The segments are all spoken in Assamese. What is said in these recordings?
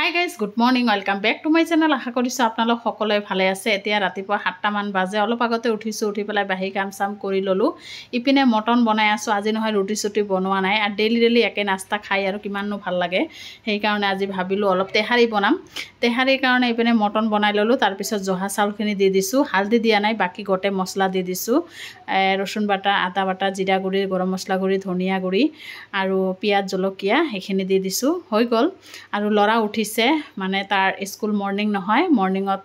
Hi guys, good morning. Welcome back to my channel. আশা কৰিছো আপোনালোক সকলোৱে ভালে আছে। এতিয়া ৰাতিপুৱা 7টা মান বাজে, অলপ আগতে উঠিছো, উঠি পেলাই বাহি কাম সাম কৰি ললো। ইপিনে মটন বনাই আছো, আজি নহয় ৰুটি সুটি বনোৱা নাই। আৰু ডেইলি একে নাস্তা খাই আৰু কিমাননো ভাল লাগে। সেই কাৰণে আজি ভাবিলো অলপ তেহাৰী বনাম। তেহাৰীৰ কাৰণে ইপিনে মটন বনাই ললো, তাৰ পিছত জহা চাউলখিনি দি দিছো। হালদি দিয়া নাই, বাকি গোটে মছলা দি দিছো। ৰসুন বাটা, আদা বাটা, জিৰা গুড়ি, গৰম মছলা গুড়ি, ধনিয়া গুড়ি আৰু পিয়াজ জলকীয়া এইখিনি দি দিছো। হৈ গল। আৰু লৰা উঠি মানে তাৰ স্কুল মৰ্নিং নহয়, মৰ্নিংত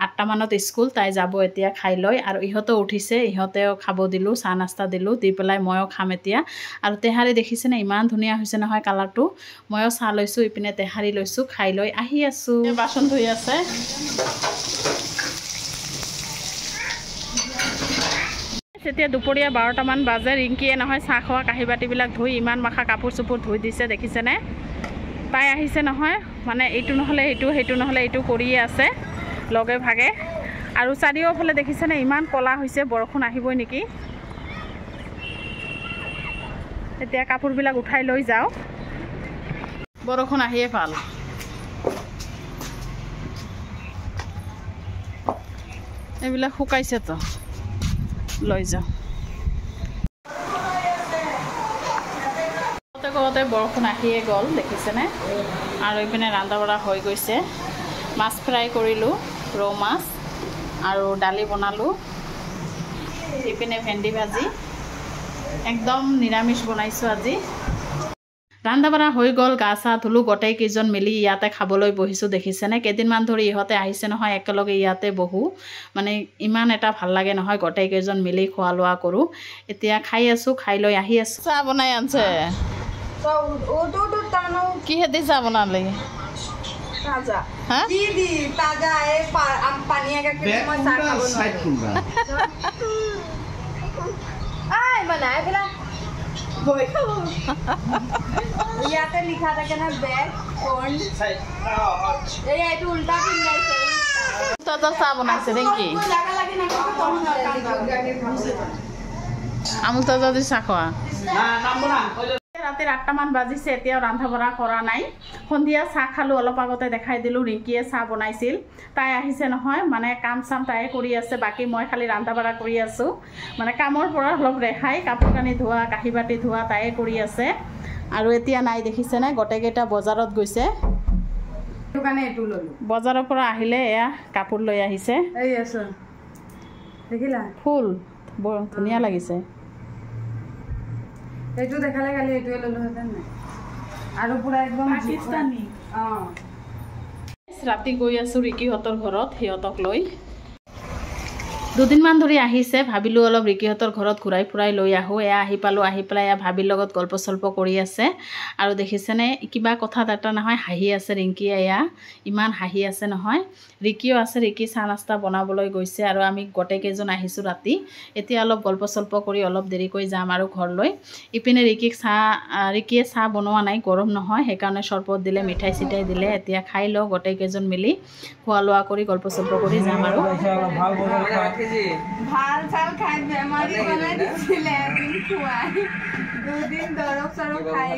8টা মানত স্কুল, তাই যাব এতিয়া খাই লৈ। আৰু ইহঁতেও উঠিছে, ইহঁতেও খাব দিলো, চাহ নাস্তা দিলো, দি পেলাই ময়ো খাম এতিয়া। আৰু তেহাৰী দেখিছেনে ইমান ধুনীয়া হৈছে নহয় কালাৰটো। ময়ো চাহ লৈছো, ইপিনে তেহাৰী লৈছো, খাই লৈ আহি আছো। বাচন ধুই আছে। এতিয়া দুপৰীয়া 12টা মান বাজে, ৰিংকিয়ে নহয় চাহ খোৱা কাঁহী বাতিবিলাক ধুই ইমান মাখা কাপোৰ চোপোৰ ধুই দিছে দেখিছেনে। তাই আহিছে নহয়, মানে এইটো নহ'লে এইটো, সেইটো নহ'লে এইটো কৰিয়ে আছে লগে ভাগে। আৰু চাৰিওফালে দেখিছেনে ইমান কলা হৈছে, বৰষুণ আহিবই নেকি। এতিয়া কাপোৰবিলাক উঠাই লৈ যাওঁ, বৰষুণ আহিয়ে ভাল। এইবিলাক শুকাইছেতো, লৈ যাওঁ। কওঁতে বৰষুণ আহিয়ে গ'ল দেখিছেনে। আৰু ইপিনে ৰান্ধা বঢ়া হৈ গৈছে। মাছ ফ্ৰাই কৰিলোঁ, ৰৌ মাছ, আৰু দালি বনালোঁ। ইপিনে ভেন্দি ভাজি, একদম নিৰামিষ বনাইছোঁ আজি। ৰান্ধা বঢ়া হৈ গ'ল, গা চা ধুলোঁ, গোটেই কেইজন মিলি ইয়াতে খাবলৈ বহিছোঁ দেখিছেনে। কেইদিনমান ধৰি ইহঁতে আহিছে নহয়, একেলগে ইয়াতে বহোঁ, মানে ইমান এটা ভাল লাগে নহয়, গোটেই কেইজন মিলি খোৱা লোৱা কৰোঁ। এতিয়া খাই আছোঁ, খাই লৈ আহি আছোঁ। চাহ বনাই আনছে কি হেতি চাহ বনালি? ইয়াতে লিখা থাকে না ব্যাগ কোন এই এইটো উল্টা পিন্ধাইছে। তো চাহ বনাইছে নেকি? আমুল তাজা দি চাহ খোৱা। ৰাতি 8টা মান বাজিছে, এতিয়াও ৰান্ধা বঢ়া কৰা নাই। সন্ধিয়া চাহ খালোঁ, অলপ আগতে দেখাই দিলোঁ। ৰিংকিয়ে চাহ বনাইছিল, তাই আহিছে নহয়, মানে কাম চাম তাই কৰি আছে, বাকী মই খালি ৰান্ধা বঢ়া কৰি আছোঁ। মানে কামৰ পৰা অলপ ৰেহাই, কাপোৰ কানি ধোৱা, কাঁহী বাতি ধোৱা তাই কৰি আছে। আৰু এতিয়া নাই দেখিছেনে, গোটেইকেইটা বজাৰত গৈছে। বজাৰৰ পৰা আহিলে এয়া কাপোৰ লৈ আহিছে। দেখিলা ফুল বৰ ধুনীয়া লাগিছে। এইটো দেখালে খালি এইটোৱে ললোহেঁতেন নাই। আৰু পুৰা একদম পাকিস্তানী। ৰাতি গৈ আছোঁ ৰিকিহঁতৰ ঘৰত, সিহঁতক লৈ। দুদিনমান ধৰি আহিছে, ভাবিলোঁ অলপ ৰিকিহঁতৰ ঘৰত ঘূৰাই ফুৰাই লৈ আহোঁ। এয়া আহি পালোঁ, আহি পেলাই এয়া ভাবিৰ লগত গল্প চল্প কৰি আছে। আৰু দেখিছেনে কিবা কথাত এটা নহয় হাঁহি আছে ৰিংকিয়ে, এয়া ইমান হাঁহি আছে নহয়। ৰিকিও আছে, ৰিকি চাহ নাস্তা বনাবলৈ গৈছে। আৰু আমি গোটেইকেইজন আহিছোঁ ৰাতি। এতিয়া অলপ গল্প চল্প কৰি অলপ দেৰিকৈ যাম আৰু ঘৰলৈ। ইপিনে ৰিকিয়ে চাহ বনোৱা নাই, গৰম নহয়, সেইকাৰণে চৰবত দিলে, মিঠাই চিঠাই দিলে। এতিয়া খাই লওঁ, গোটেইকেইজন মিলি খোৱা লোৱা কৰি গল্প চল্প কৰি যাম। আৰু ভাল চাল খাই বেমাৰী বনাই দিছিলে, দুদিন দৰৱ চৰব খাই